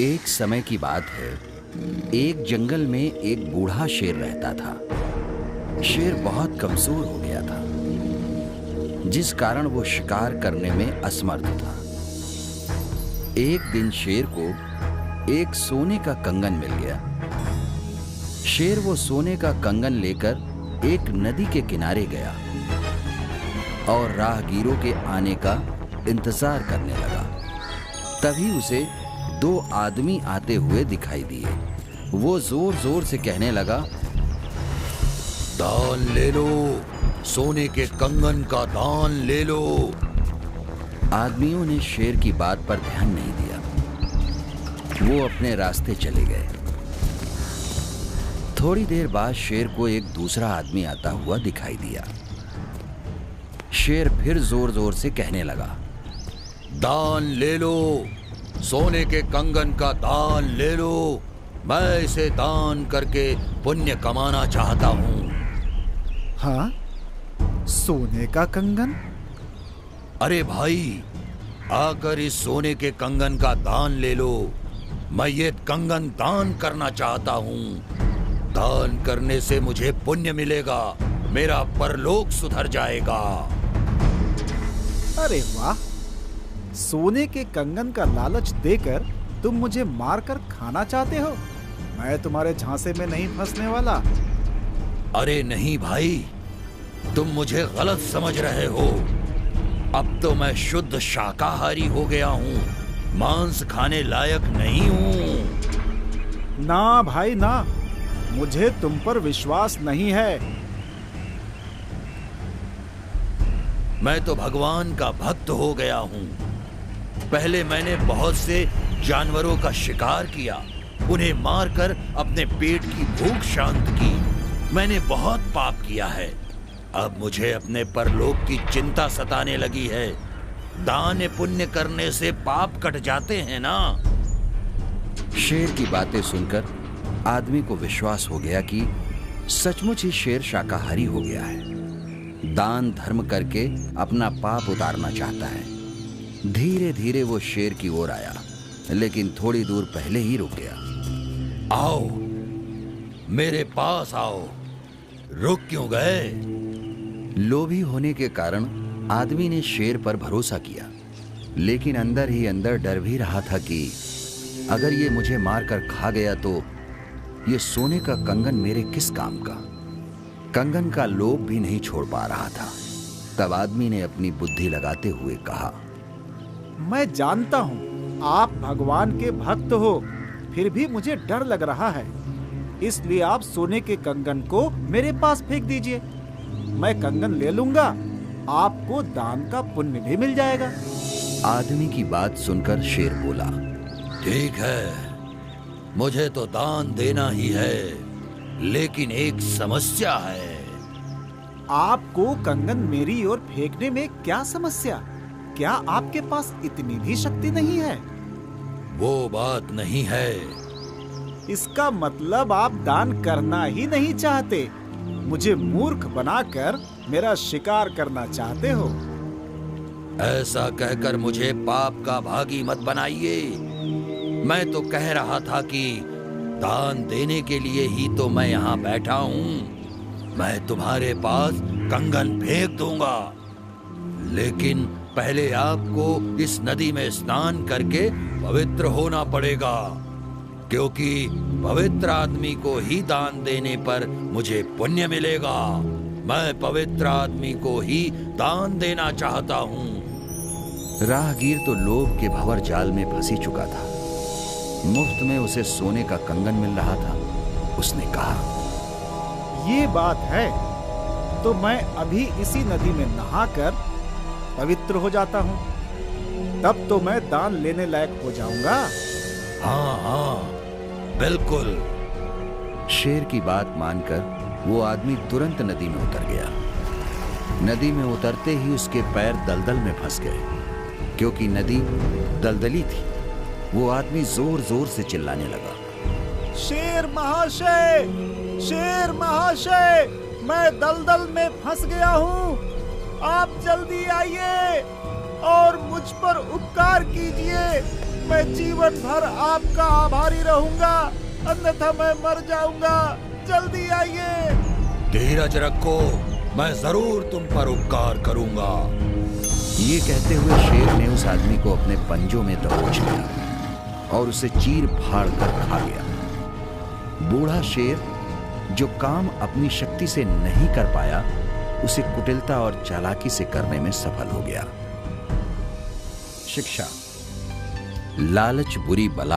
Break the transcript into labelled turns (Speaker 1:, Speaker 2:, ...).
Speaker 1: एक समय की बात है, एक जंगल में एक बूढ़ा शेर रहता था। शेर बहुत कमजोर हो गया था, जिस कारण वो शिकार करने में असमर्थ था। एक दिन शेर को एक सोने का कंगन मिल गया। शेर वो सोने का कंगन लेकर एक नदी के किनारे गया और राहगीरों के आने का इंतजार करने लगा। तभी उसे दो आदमी आते हुए दिखाई दिए। वो जोर जोर से कहने लगा,
Speaker 2: दान ले लो, सोने के कंगन का दान ले लो।
Speaker 1: आदमियों ने शेर की बात पर ध्यान नहीं दिया। वो अपने रास्ते चले गए। थोड़ी देर बाद शेर को एक दूसरा आदमी आता हुआ दिखाई दिया। शेर फिर जोर जोर से कहने लगा,
Speaker 2: दान ले लो, सोने के कंगन का दान ले लो। मैं इसे दान करके पुण्य कमाना चाहता हूँ।
Speaker 3: हाँ, सोने का कंगन?
Speaker 2: अरे भाई, आकर इस सोने के कंगन का दान ले लो। मैं ये कंगन दान करना चाहता हूँ। दान करने से मुझे पुण्य मिलेगा, मेरा परलोक सुधर जाएगा।
Speaker 3: अरे वाह, सोने के कंगन का लालच देकर तुम मुझे मारकर खाना चाहते हो? मैं तुम्हारे झांसे में नहीं फंसने वाला।
Speaker 2: अरे नहीं भाई, तुम मुझे गलत समझ रहे हो। अब तो मैं शुद्ध शाकाहारी हो गया हूँ, मांस खाने लायक नहीं हूँ।
Speaker 3: ना भाई ना, मुझे तुम पर विश्वास नहीं है।
Speaker 2: मैं तो भगवान का भक्त हो गया हूँ। पहले मैंने बहुत से जानवरों का शिकार किया, उन्हें मारकर अपने पेट की भूख शांत की। मैंने बहुत पाप किया है। अब मुझे अपने परलोक की चिंता सताने लगी है। दान पुण्य करने से पाप कट जाते हैं ना।
Speaker 1: शेर की बातें सुनकर आदमी को विश्वास हो गया कि सचमुच ही शेर शाकाहारी हो गया है। दान धर्म करके अपना पाप उतारना चाहता है। धीरे धीरे वो शेर की ओर आया, लेकिन थोड़ी दूर पहले ही रुक गया।
Speaker 2: आओ, मेरे पास आओ। रुक क्यों गए?
Speaker 1: लोभी होने के कारण आदमी ने शेर पर भरोसा किया, लेकिन अंदर ही अंदर डर भी रहा था कि अगर ये मुझे मारकर खा गया तो ये सोने का कंगन मेरे किस काम का। कंगन का लोभ भी नहीं छोड़ पा रहा था। तब आदमी ने अपनी बुद्धि लगाते हुए कहा,
Speaker 3: मैं जानता हूँ आप भगवान के भक्त हो, फिर भी मुझे डर लग रहा है। इसलिए आप सोने के कंगन को मेरे पास फेंक दीजिए। मैं कंगन ले लूंगा, आपको दान का पुण्य भी मिल जाएगा।
Speaker 1: आदमी की बात सुनकर शेर बोला,
Speaker 2: ठीक है, मुझे तो दान देना ही है, लेकिन एक समस्या है।
Speaker 3: आपको कंगन मेरी ओर फेंकने में क्या समस्या? क्या आपके पास इतनी भी शक्ति नहीं है?
Speaker 2: वो बात नहीं है।
Speaker 3: इसका मतलब आप दान करना ही नहीं चाहते। मुझे मूर्ख बनाकर मेरा शिकार करना चाहते हो।
Speaker 2: ऐसा कहकर मुझे पाप का भागी मत बनाइए। मैं तो कह रहा था कि दान देने के लिए ही तो मैं यहाँ बैठा हूँ। मैं तुम्हारे पास कंगन फेंक दूंगा, लेकिन पहले आपको इस नदी में स्नान करके पवित्र होना पड़ेगा, क्योंकि पवित्र आदमी को ही दान देने पर मुझे पुण्य मिलेगा। मैं पवित्र आदमी को ही दान देना चाहता हूँ।
Speaker 1: राहगीर तो लोभ के भंवर जाल में फंसी चुका था। मुफ्त में उसे सोने का कंगन मिल रहा था। उसने कहा,
Speaker 3: ये बात है तो मैं अभी इसी नदी में नहाकर पवित्र हो जाता हूँ, तब तो मैं दान लेने लायक हो जाऊंगा।
Speaker 2: हाँ हाँ, बिल्कुल।
Speaker 1: शेर की बात मानकर वो आदमी तुरंत नदी में उतर गया। नदी में उतरते ही उसके पैर दलदल में फंस गए, क्योंकि नदी दलदली थी। वो आदमी जोर जोर से चिल्लाने लगा,
Speaker 3: शेर महाशय, शेर महाशय, मैं दलदल में फंस गया हूँ। आप जल्दी आइए और मुझ पर उपकार कीजिए। मैं जीवन भर आपका आभारी रहूंगा, अन्यथा मैं मर जाऊंगा। जल्दी आइए।
Speaker 2: धीरज रखो, मैं जरूर तुम पर उपकार करूंगा।
Speaker 1: ये कहते हुए शेर ने उस आदमी को अपने पंजों में दबोच लिया और उसे चीर फाड़ कर खा गया। बूढ़ा शेर जो काम अपनी शक्ति से नहीं कर पाया, उसे कुटिलता और चालाकी से करने में सफल हो गया। शिक्षा: लालच बुरी बला